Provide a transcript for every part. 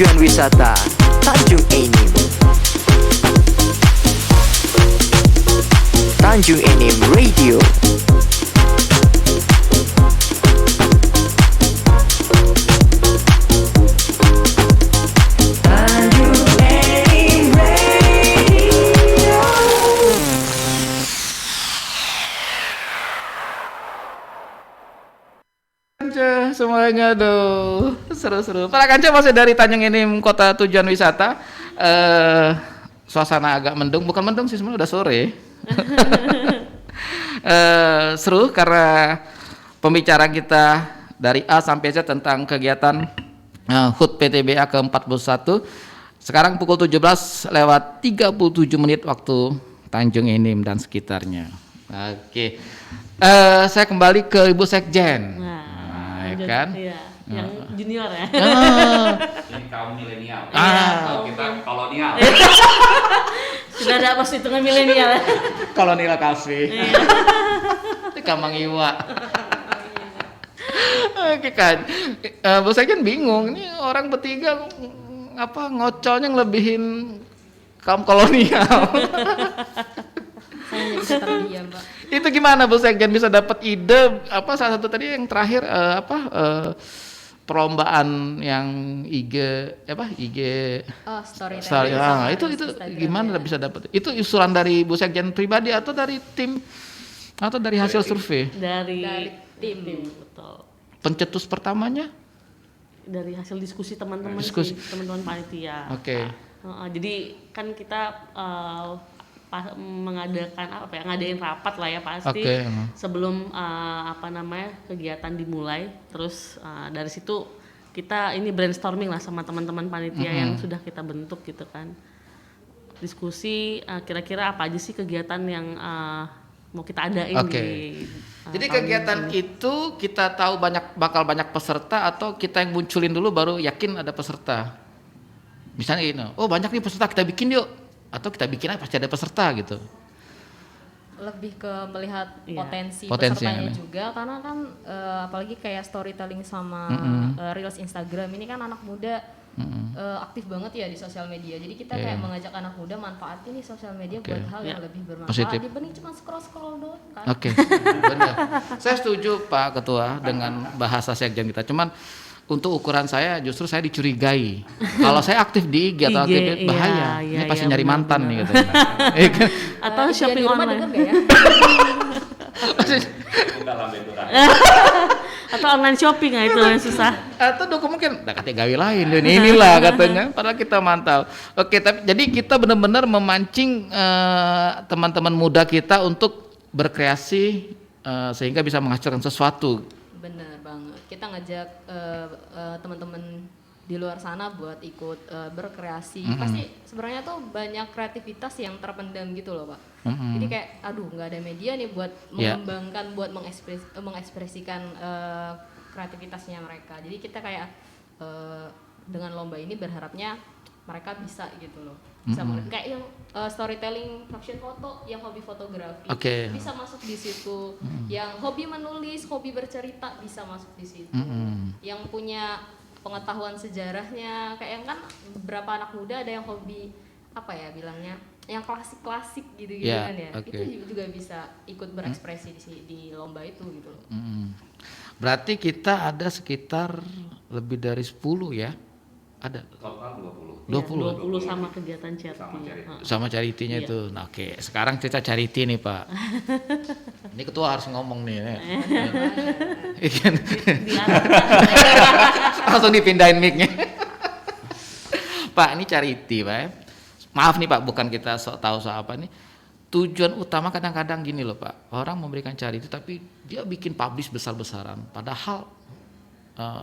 Tujuan wisata Tanjung Enim. Tanjung Enim Radio. Semuanya aduh seru-seru. Para kanca masih dari Tanjung Enim, kota tujuan wisata. Suasana agak mendung, bukan mendung sih, sebenarnya udah sore. Seru karena pembicara kita dari A sampai Z tentang kegiatan HUT PTBA ke-41. Sekarang pukul 17 lewat 37 menit waktu Tanjung Enim dan sekitarnya. Oke. Saya kembali ke Ibu Sekjen. Kan? Iya, yang junior ya. Ini kaum milenial. Kalau kita kolonial. Sudah ada pas hitungan milenial. Kolonial kafe. Itu Kamang Iwa. Oke kan. Bos saya kan bingung, ini orang bertiga apa ngocolnya ngelebihin kaum kolonial. Saya bisa terdiam, Pak. Itu gimana Bu Sekjen bisa dapat ide apa salah satu tadi yang terakhir perlombaan yang IG storytelling. Itu gimana bisa dapat? Itu usulan dari Bu Sekjen pribadi atau dari tim atau dari hasil survei? Dari tim. Betul. Pencetus pertamanya? Dari hasil diskusi teman-teman teman-teman panitia. Oke. Jadi kan kita ngadain rapat lah ya pasti sebelum kegiatan dimulai. Terus dari situ kita ini brainstorming lah sama teman-teman panitia yang sudah kita bentuk gitu kan. Diskusi kira-kira apa aja sih kegiatan yang mau kita adain di jadi kegiatan itu kita tahu bakal banyak peserta atau kita yang munculin dulu baru yakin ada peserta. Misalnya gini, oh banyak nih peserta kita bikin yuk. Atau kita bikin aja pasti ada peserta gitu. Lebih ke melihat potensi ya. pesertanya juga karena kan apalagi kayak storytelling sama reels Instagram ini kan anak muda aktif banget ya di sosial media. Jadi kita kayak mengajak anak muda manfaatin nih sosial media buat hal yang lebih bermanfaat dibanding cuma scroll doang kan. Benar. Saya setuju Pak Ketua dengan bahasa sekjen kita. Cuman untuk ukuran saya justru saya dicurigai. Kalau saya aktif di IG atau aktif bahaya. Ini pasti nyari mantan nih gitu. Atau shopping online. Dalam bentukan. Atau online shopping itu yang susah. Atau mungkin katanya gawe lain inilah katanya. Padahal kita mantau. Oke, tapi jadi kita benar-benar memancing teman-teman muda kita untuk berkreasi sehingga bisa menghasilkan sesuatu. Bener banget. Kita ngajak teman-teman di luar sana buat ikut berkreasi. Pasti sebenarnya tuh banyak kreativitas yang terpendam gitu loh Pak. Jadi kayak nggak ada media nih buat mengembangkan, buat mengekspresikan kreativitasnya mereka. Jadi kita kayak dengan lomba ini berharapnya mereka bisa gitu loh. Bisa kayak yang storytelling caption foto, yang hobi fotografi bisa masuk di situ. Yang hobi menulis, hobi bercerita bisa masuk di situ. Yang punya pengetahuan sejarahnya, kayak kan beberapa anak muda ada yang hobi bilangnya yang klasik-klasik gitu kan ya. Itu juga bisa ikut berekspresi di lomba itu gitu loh. Berarti kita ada sekitar lebih dari 10 ya? Ada Total 20. 20 sama kegiatan charity. Sama charity-nya itu. Nah, oke. Sekarang cerita charity nih, Pak. Ini ketua harus ngomong nih. Langsung dipindahin mic-nya. Pak, ini charity, Pak. Maaf nih, Pak, bukan kita sok tahu soal apa nih. Tujuan utama kadang-kadang gini loh, Pak. Orang memberikan charity tapi dia bikin publish besar-besaran. Padahal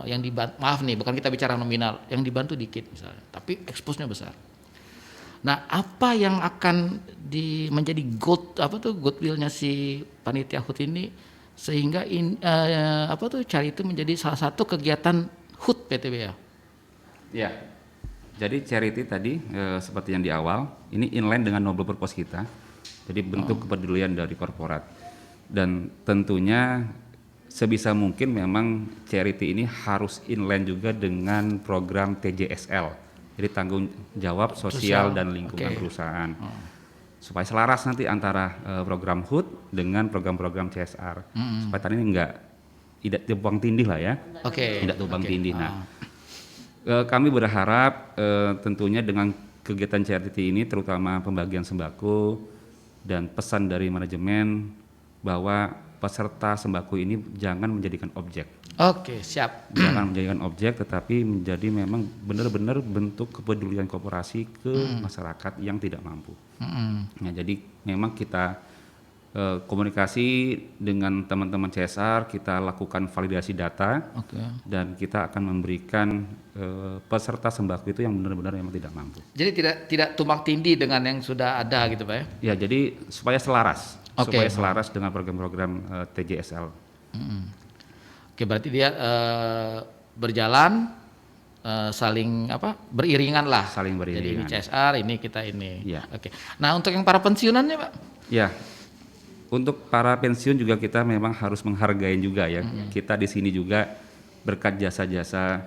yang dibantu, maaf nih, bukan kita bicara nominal, yang dibantu dikit misalnya, tapi expose-nya besar. Nah, apa yang akan menjadi goodwill-nya si panitia HUT ini sehingga charity itu menjadi salah satu kegiatan HUT PTBA? Ya, jadi charity tadi seperti yang di awal, ini inline dengan noble purpose kita, jadi bentuk kepedulian dari korporat, dan tentunya sebisa mungkin memang charity ini harus inline juga dengan program TJSL Jadi tanggung jawab sosial dan lingkungan perusahaan. Supaya selaras nanti antara program HUT dengan program-program CSR. Supaya tadi ini tidak tumpang tindih lah ya. Tidak tumpang tindih. Nah, kami berharap tentunya dengan kegiatan charity ini, terutama pembagian sembako dan pesan dari manajemen bahwa peserta sembako ini jangan menjadikan objek. Siap. Jangan menjadikan objek, tetapi menjadi memang benar-benar bentuk kepedulian koperasi ke masyarakat yang tidak mampu. Nah, jadi memang kita komunikasi dengan teman-teman CSR, kita lakukan validasi data, dan kita akan memberikan peserta sembako itu yang benar-benar memang tidak mampu. Jadi tidak tumpang tindih dengan yang sudah ada gitu Pak ya? Ya, jadi supaya selaras, dengan program-program TJSL. Berarti dia berjalan saling beriringan lah. Saling beriringan. Jadi ini CSR, ini kita ini. Ya. Nah, untuk yang para pensiunannya Pak? Ya. Untuk para pensiun juga kita memang harus menghargai juga ya. Kita di sini juga berkat jasa-jasa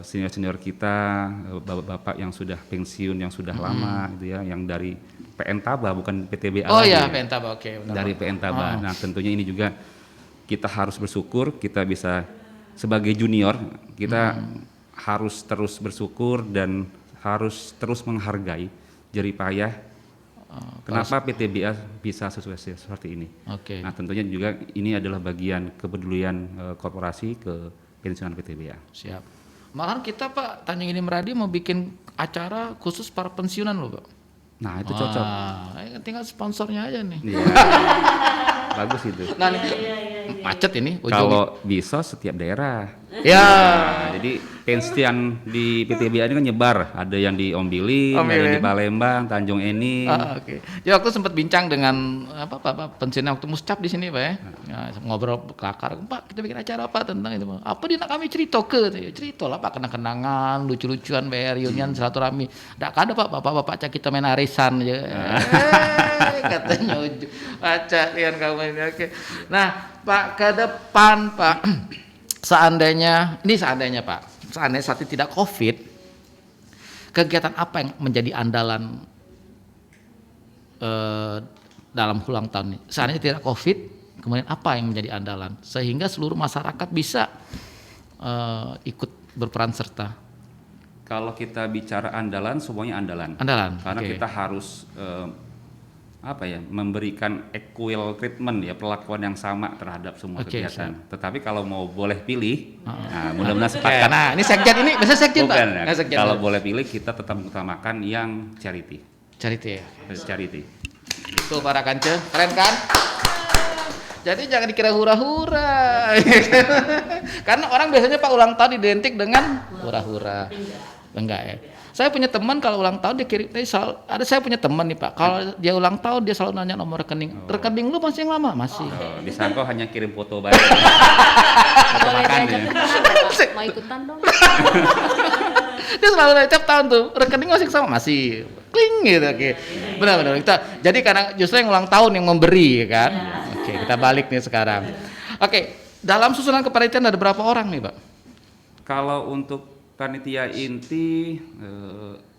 senior-senior kita, bapak-bapak yang sudah pensiun, yang sudah lama gitu ya, yang dari PN Taba, bukan PTBA. PN Taba, dari PN Taba. Nah, tentunya ini juga kita harus bersyukur, kita bisa sebagai junior, kita harus terus bersyukur dan harus terus menghargai jerih payah. Kenapa PTBA bisa seperti ini? Nah, tentunya juga ini adalah bagian kepedulian korporasi ke pensiunan PTBA. Siap. Malahan kita Pak Tanjung Ini Meradi mau bikin acara khusus para pensiunan loh Pak. Nah, itu cocok. Tinggal sponsornya aja nih. Iya. Bagus itu. Nah, macet ini ujungnya. Kalau bisa setiap daerah. Ya. Nah, jadi pensiun di PTBA ini kan nyebar. Ada yang di Ombilin, ada yang di Palembang, Tanjung Enim. Ya, waktu sempat bincang dengan Pak pensiun waktu Muscap di sini Pak ya. Ngobrol kelakar, Pak kita bikin acara apa tentang itu Pak. Apa dia nak kami cerita lah Pak, kenang-kenangan, lucu-lucuan Pak, reunian silaturahmi. Ndak ada Pak, bapak-bapak kita main arisan aja. Katanya baca lian kamu ini. Nah, Pak ke depan Pak, seandainya Pak, seandainya saat ini tidak COVID, kegiatan apa yang menjadi andalan dalam ulang tahun ini? Seandainya tidak COVID, kemudian apa yang menjadi andalan sehingga seluruh masyarakat bisa ikut berperan serta? Kalau kita bicara andalan, semuanya andalan. Karena kita harus memberikan equal treatment ya, perlakuan yang sama terhadap semua kegiatan. Tetapi kalau mau boleh pilih, mudah-mudahan sepakat. Nah, ini sekjen ini, bisa sekjen Pak? Ya. Kalau boleh pilih, kita tetap mengutamakan yang charity. Charity ya? Charity. Itu para kance, keren kan? Jadi jangan dikira hura-hura. Karena orang biasanya Pak ulang tahun identik dengan hura-hura. Enggak ya. Saya punya teman kalau ulang tahun dia kirim, saya punya teman nih Pak, kalau dia ulang tahun dia selalu nanya nomor rekening. Rekening lu masih yang lama? Masih. Disangka hanya kirim foto bareng. Boleh diajak mau ikutan dong. Dia selalu nanya tiap tahun tuh, rekening masih sama? Masih. Kling gitu. Benar-benar kita. Jadi karena justru yang ulang tahun yang memberi kan. Kita balik nih sekarang. Dalam susunan kepanitiaan ada berapa orang nih Pak? Kalau untuk panitia inti,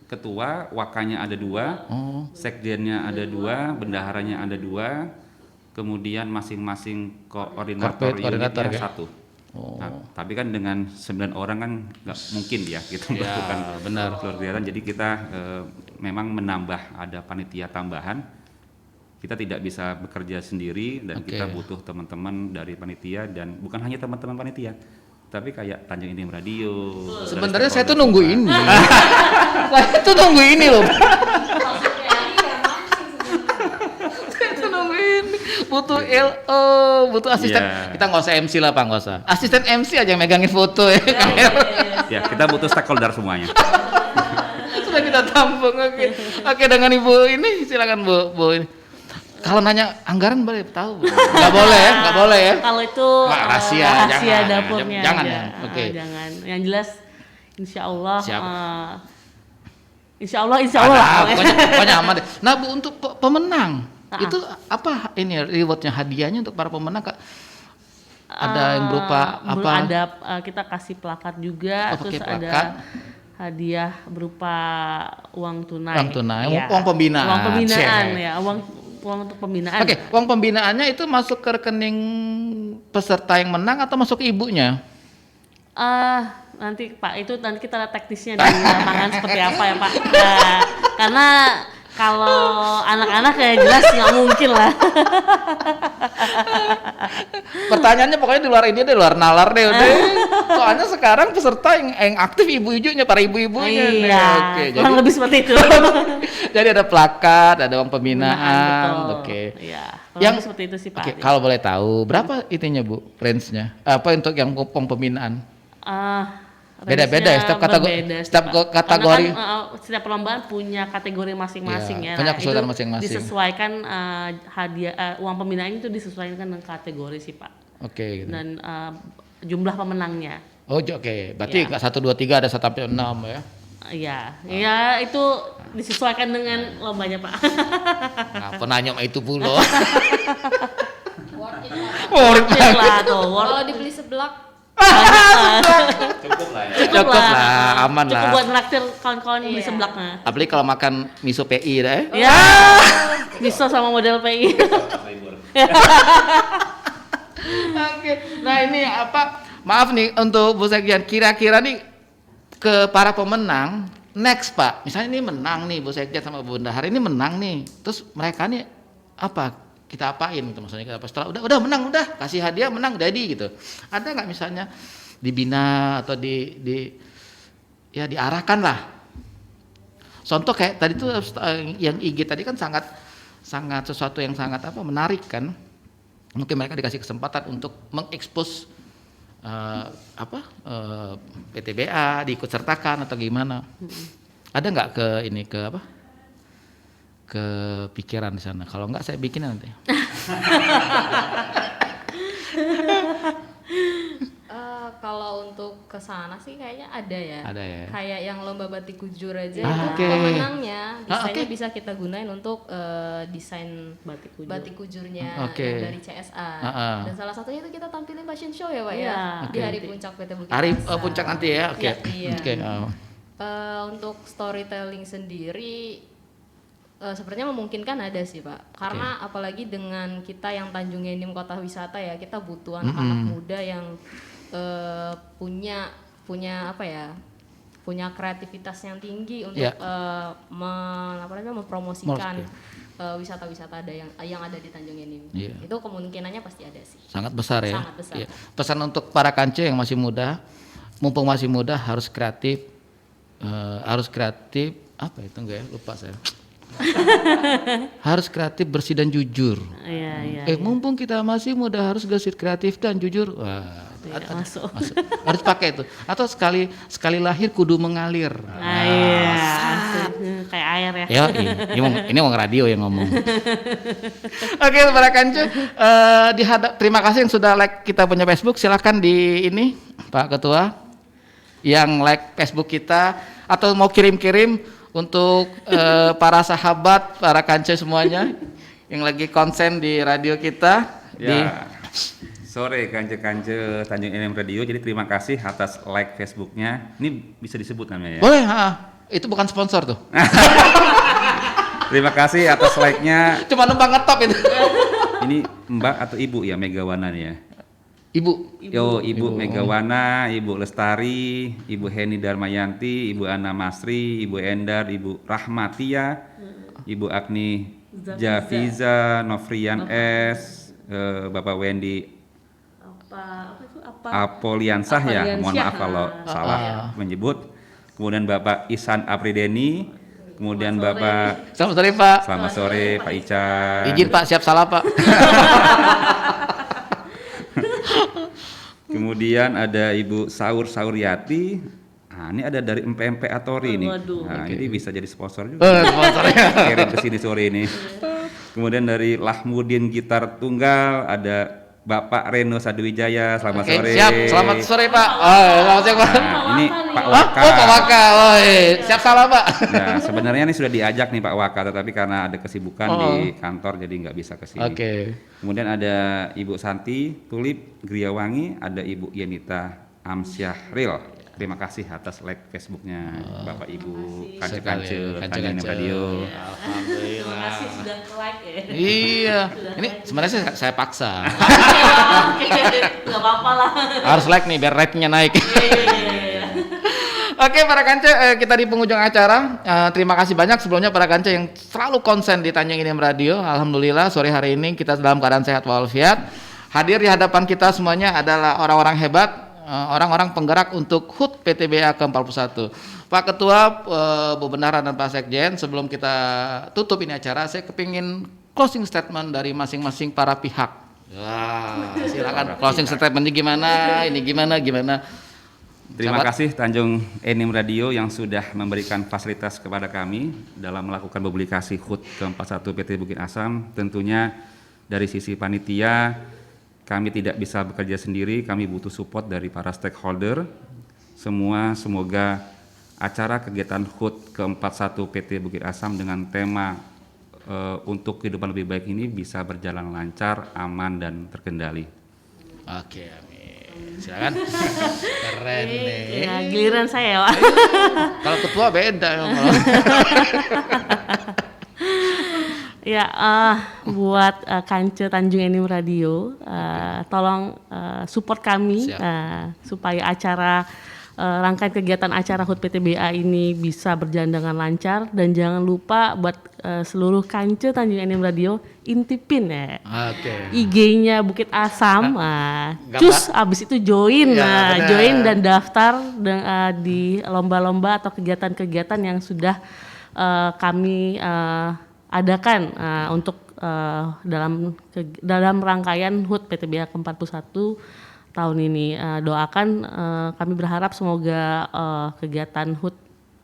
ketua, wakanya ada 2, sekjennya ada 2, bendaharanya ada 2, kemudian masing-masing koordinator unitnya 1. Nah, tapi kan dengan 9 orang kan nggak mungkin ya kita melakukan kegiatan. Jadi kita memang menambah, ada panitia tambahan. Kita tidak bisa bekerja sendiri dan kita butuh teman-teman dari panitia, dan bukan hanya teman-teman panitia, tapi kayak Tanjung Ini Radio. Sebenarnya saya tuh nunggu ini. Saya tuh nunggu ini loh. Saya tuh nunggu ini. Butuh LO, butuh asisten. Kita nggak usah MC lah Pak, nggak usah. Asisten MC aja yang megangin foto ya. Ya, kita butuh stakeholder semuanya. Sudah kita tampung. Oke, dengan Ibu ini silakan Bu ini. Kalau nanya anggaran boleh tahu? Nggak boleh ya, nggak boleh ya. Kalau itu rahasia dapurnya. Jangan aja. ya. Jangan. Yang jelas, insya Allah. Siap. Insya Allah. Pokoknya aman deh. Nah Bu, untuk pemenang itu apa ini rewardnya, hadiahnya untuk para pemenang? Ada yang berupa apa? Ada kita kasih plakat juga, terus plakat. hadiah berupa uang tunai. Uang tunai, Iya. uang pembinaan. Uang pembinaan Cek. ya, uang untuk pembinaan. Oke, uang pembinaannya itu masuk ke rekening peserta yang menang atau masuk ke ibunya? Nanti Pak, itu nanti kita lihat teknisnya di lapangan seperti apa ya Pak. Nah, karena kalau anak-anak ya jelas nggak mungkin lah. Pertanyaannya pokoknya di luar ini deh, luar nalar deh udah. Soalnya sekarang peserta yang aktif ibu-ibunya, para ibu-ibunya. nih. Iya, Oke, kurang lebih seperti itu. jadi ada plakat, ada uang pembinaan. Betul. Oke. Iya, kurang Yang lebih seperti itu sih Pak. Oke, kalau boleh tahu berapa itunya Bu, range-nya? Apa untuk yang uang pembinaan? Beda-beda ya, setiap berbeda sih, setiap Pak. kategori. Karena kan, setiap perlombaan punya kategori masing-masing Iya, ya. punya Nah, kesulitan itu masing-masing. Disesuaikan hadiah uang pembinaan itu disesuaikan dengan kategori sih Pak. Oke. Gitu. Dan jumlah pemenangnya. Oh, oke. Berarti Iya. nggak 1 2 3 ada 1 sampai 6 ya. Iya, ya itu disesuaikan dengan lombanya Pak. Nah, penanya mah itu pula. Worth it lah. Worth it lah tuh, Kalau dibeli seblak Cukup lah ya. Cukup lah, aman Cukup lah. buat nraktir kawan-kawan di Iya. sebelaknya. Apalagi kalau makan miso PI dah. Ya, bisa sama model PI. Oke. Nah, ini apa? Maaf nih untuk Bu Sekjen, kira-kira nih ke para pemenang next Pak. Misalnya ini menang nih Bu Sekjen sama Bu Bunda Hari ini menang nih. Terus mereka nih apa? Kita apain gitu maksudnya kita apa? Setelah udah menang udah kasih hadiah menang jadi gitu. Ada nggak misalnya dibina atau ya diarahkan lah. Contoh kayak tadi tuh yang IG tadi kan sangat sesuatu yang sangat menarik kan. Mungkin mereka dikasih kesempatan untuk mengekspos PTBA diikut sertakan atau gimana. Ada nggak ke pikiran di sana? Kalau nggak saya bikin nanti. Kalau untuk ke sana sih kayaknya ada ya. Ada ya. Kayak yang lomba batik kujur aja Ah, itu oke. pemenangnya oke. bisa kita gunain untuk desain Batik kujur. batik kujurnya Oke. yang dari CSA. Dan salah satunya itu kita tampilin fashion show ya Pak Iya. ya di Oke. hari puncak PT Bukit Hari Asa. puncak nanti ya. Oke. Iya. Oke. Untuk storytelling sendiri sepertinya memungkinkan ada sih Pak. Karena apalagi dengan kita yang Tanjung Enim kota wisata ya, kita butuh anak-anak muda yang punya apa ya? Punya kreativitas yang tinggi untuk Ya. mempromosikan wisata-wisata ada yang ada di Tanjung Enim. Iya. Itu kemungkinannya pasti ada sih. Sangat besar ya. Sangat besar. Iya. Pesan untuk para kance yang masih muda, mumpung masih muda harus kreatif, apa itu enggak ya? Lupa saya. Harus kreatif, bersih dan jujur. Iya. Mumpung kita masih muda harus kreatif dan jujur. Wah, Masuk. harus pakai itu. Atau sekali lahir kudu mengalir. Nah, iya. Kayak air ya. Ya, ini mau radio yang ngomong. Oke, para kancu, terima kasih yang sudah like kita punya Facebook. Silakan di ini, Pak Ketua, yang like Facebook kita atau mau kirim-kirim untuk para sahabat, para kancu semuanya yang lagi konsen di radio kita. Ya. Sore kance-kance Tanjung Enim Radio. Jadi terima kasih atas like Facebooknya. Ini bisa disebut namanya ya. Boleh, itu bukan sponsor tuh. Terima kasih atas like-nya. Cuma numpang ngetop itu. Ini Mbak atau Ibu ya Megawana nih ya. Ibu. Ibu Megawana, Ibu Lestari, Ibu Heni Darmayanti, Ibu Ana Masri, Ibu Endar, Ibu Rahmatia, Ibu Agni Jafiza, Novrian S, Bapak Wendy Apoliansah ya, mohon maaf kalau salah menyebut. Kemudian Bapak Ihsan Aprideni, kemudian Bapak Selamat sore, Pak. Selamat sore Pak Ican. Izin Pak, siap salah Pak. Kemudian ada Ibu Sauryati. Nah, ini ada dari MP Atori nih. Nah, ini bisa jadi sponsor juga. Sponsornya. Kirim ke sini sore ini. Kemudian dari Lahmudin Gitar Tunggal ada Bapak Reno Saduwijaya. Selamat sore. Siap, selamat sore Pak. Selamat sore Pak. Nah, ini Pak Oh, Waka. Pak Waka. Siap salah Pak. Nah, sebenarnya ini sudah diajak nih Pak Waka, tetapi karena ada kesibukan di kantor jadi nggak bisa ke sini. Oke. Kemudian ada Ibu Santi Tulip Griawangi, ada Ibu Yenita Amsyahril. terima kasih atas like Facebooknya Bapak Ibu Sekali, Kance Kance-Kance. Radio. Terima Alhamdulillah. kasih sudah like ya. Iya, ini sebenarnya saya paksa. Oke, nggak apa-apa lah. Harus like nih biar rate-nya naik. Iya. Oke para Kance, kita di penghujung acara. Terima kasih banyak sebelumnya para Kance yang selalu konsen di Tanjung Enim Radio. Alhamdulillah sore hari ini kita dalam keadaan sehat walafiat. Hadir di hadapan kita semuanya adalah orang-orang hebat, orang-orang penggerak untuk HUT PTBA ke-41. Pak Ketua, Bu Benaran dan Pak Sekjen, sebelum kita tutup ini acara, saya kepingin closing statement dari masing-masing para pihak. Wah, silakan closing statementnya gimana? Ini gimana? Terima Sahabat. kasih Tanjung Enim Radio yang sudah memberikan fasilitas kepada kami dalam melakukan publikasi HUT ke-41 PT Bukit Asam. Tentunya dari sisi panitia kami tidak bisa bekerja sendiri, kami butuh support dari para stakeholder. Semoga acara kegiatan HUT ke-41 PT Bukit Asam dengan tema untuk kehidupan lebih baik ini bisa berjalan lancar, aman dan terkendali. Oke, amin. Silakan. Keren nih. Ya, giliran saya, Pak. Kalau ketua beda ya. Ya, buat Kance Tanjung Enim Radio, tolong support kami supaya acara rangkaian kegiatan acara HUT PTBA ini bisa berjalan dengan lancar, dan jangan lupa buat seluruh Kance Tanjung Enim Radio intipin ya. Oke. IG-nya Bukit Asam, Gambar. cus abis itu join, Ya, benar. join dan daftar di lomba-lomba atau kegiatan-kegiatan yang sudah kami adakan untuk dalam rangkaian HUT PTBA ke-41 tahun ini. Doakan, kami berharap semoga kegiatan HUT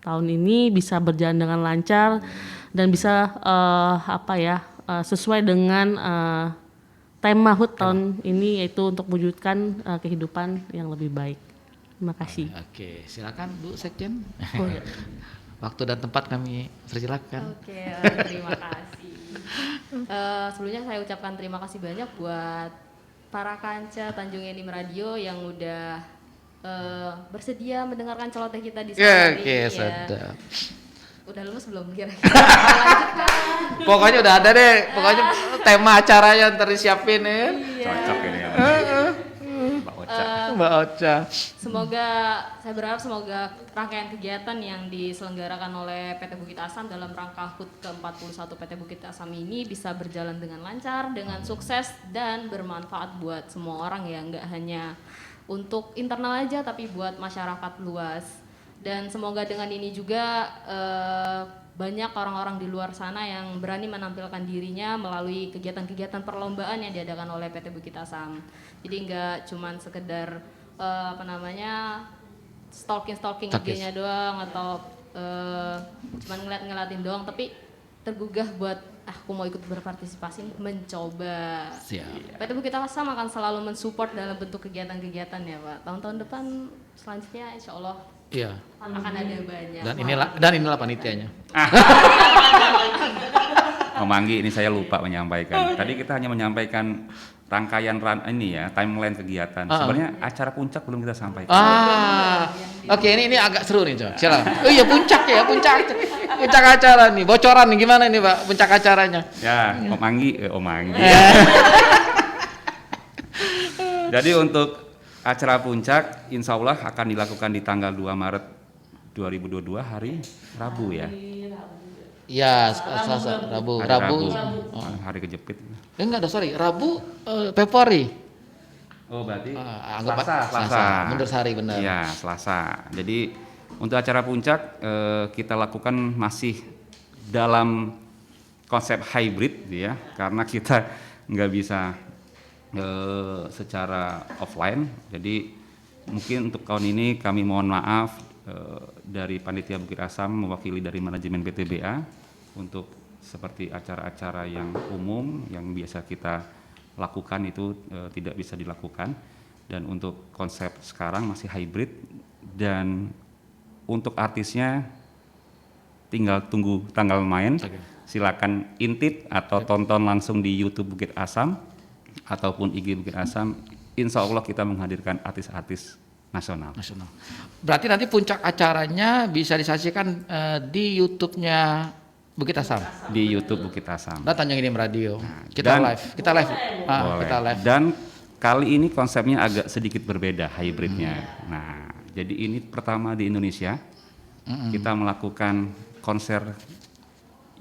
tahun ini bisa berjalan dengan lancar dan bisa sesuai dengan tema HUT tahun ini, yaitu untuk mewujudkan kehidupan yang lebih baik. Terima kasih. Oke, silakan Bu Sekjen. Oh, ya. Waktu dan tempat kami persilakan. Oke, terima kasih. Sebelumnya saya ucapkan terima kasih banyak buat para Kance Tanjung Enim Radio yang udah bersedia mendengarkan celoteh kita di sore hari Oke, ini ya. sedap. Udah lulus belum kira-kira? Lanjutkan. Pokoknya udah ada deh, pokoknya tema acaranya ntar disiapin ya. Cocok ini ya. Mbak Ocha. Mbak Ocha. Semoga, saya berharap semoga rangkaian kegiatan yang diselenggarakan oleh PT Bukit Asam dalam rangka HUT ke-41 PT Bukit Asam ini bisa berjalan dengan lancar, dengan sukses dan bermanfaat buat semua orang ya, nggak hanya untuk internal aja tapi buat masyarakat luas. Dan semoga dengan ini juga banyak orang-orang di luar sana yang berani menampilkan dirinya melalui kegiatan-kegiatan perlombaan yang diadakan oleh PT Bukit Asam. Jadi nggak cuman sekedar stalking IG-nya doang atau cuman ngeliatin doang, tapi tergugah buat aku mau ikut berpartisipasi, mencoba. Siap. PT Bukit Asam akan selalu mensupport dalam bentuk kegiatan-kegiatan ya Pak. Tahun-tahun depan selanjutnya insya Allah Iya. akan ada banyak. Dan inilah panitianya. Om Anggi, ini saya lupa menyampaikan. Tadi kita hanya menyampaikan rangkaian ini ya, timeline kegiatan. Sebenarnya acara puncak belum kita sampaikan. Oke, ini agak seru nih, coba. Silakan. Oh iya, puncak acara nih. Bocoran nih gimana nih, Pak? Puncak acaranya. Ya, Om Anggi. Jadi untuk acara puncak insya Allah akan dilakukan di tanggal 2 Maret 2022 hari Rabu ya. Iya, Selasa, Rabu. Hari Rabu. Hari kejepit. Enggak ada, sorry. Rabu Februari. Oh, berarti anggap Selasa. Mundur sehari benar. Iya, Selasa. Jadi untuk acara puncak kita lakukan masih dalam konsep hybrid ya, karena kita nggak bisa secara offline. Jadi mungkin untuk tahun ini kami mohon maaf dari Panitia Bukit Asam mewakili dari manajemen PTBA untuk seperti acara-acara yang umum yang biasa kita lakukan itu tidak bisa dilakukan, dan untuk konsep sekarang masih hybrid, dan untuk artisnya tinggal tunggu tanggal main. Silakan intip atau tonton langsung di YouTube Bukit Asam ataupun IG Bukit Asam. Insya Allah kita menghadirkan artis-artis nasional. Berarti nanti puncak acaranya bisa disaksikan di YouTube-nya Bukit Asam. Di YouTube Bukit Asam. Dan Tanjung Enim Radio. Kita live. Boleh. Kita live. Dan kali ini konsepnya agak sedikit berbeda hybridnya. Nah, jadi ini pertama di Indonesia kita melakukan konser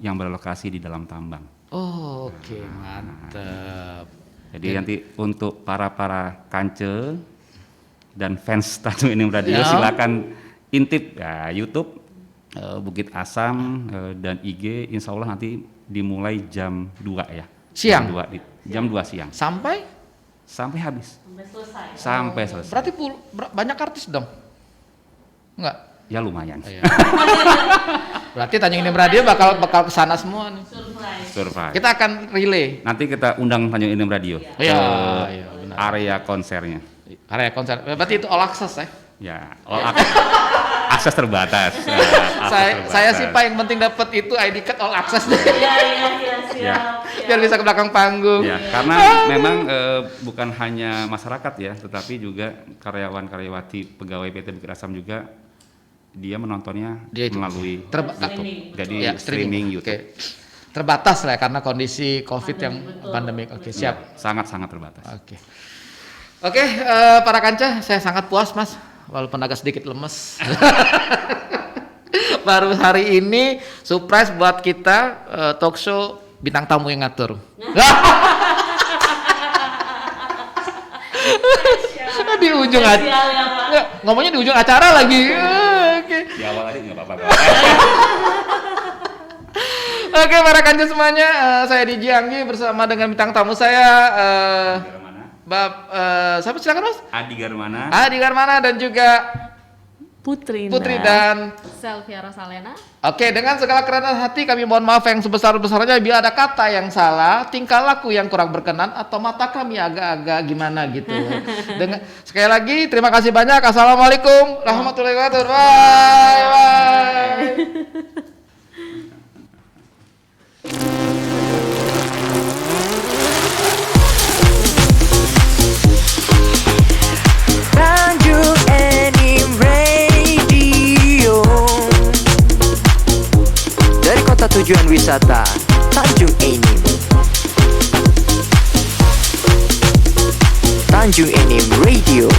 yang berlokasi di dalam tambang. Oh, oke, mantap. Jadi nanti untuk para kance dan fans Tanjung Enim Radio silakan intip ya, YouTube Bukit Asam dan IG, insya Allah nanti dimulai jam 2 ya. Siang? Jam 2 siang. Sampai habis. Sampai selesai. Sampai selesai. berarti banyak artis dong? Enggak? Ya lumayan. Berarti Tanjung Enim Radio bakal kesana semua nih. Surprise. Kita akan relay. Nanti kita undang Tanjung Enim Radio Iya, ke benar. area konsernya. Area konser. Berarti itu all access ya? Ya, akses terbatas. Saya sih Pak yang penting dapat itu ID card all access deh. Iya, siap. Biar bisa ke belakang panggung. Ya, karena memang bukan hanya masyarakat ya, tetapi juga karyawan-karyawati pegawai PT Bukit Asam juga dia menontonnya melalui YouTube. Jadi streaming YouTube. Oke. Terbatas lah karena kondisi COVID yang pandemik. Oke, siap. Sangat-sangat terbatas. Oke, para kanca, saya sangat puas Mas, walaupun agak sedikit lemes. Baru hari ini surprise buat kita talk show bintang tamu yang ngatur. Di ujung ngomongnya di ujung acara lagi. Oke. Di awal tadi nggak apa-apa. Oke, para kanca semuanya, saya Diji Anggi bersama dengan bintang tamu saya. Siapa silakan Mas? Adi Garmana dan juga Putri dan Selviara Salena. Oke, dengan segala kerendahan hati kami mohon maaf yang sebesar-besarnya bila ada kata yang salah, tingkah laku yang kurang berkenan atau mata kami agak-agak gimana gitu. Sekali lagi terima kasih banyak. Assalamualaikum warahmatullahi wabarakatuh. Bye. Tanjung Enim Radio, dari kota tujuan wisata Tanjung Enim. Tanjung Enim Radio.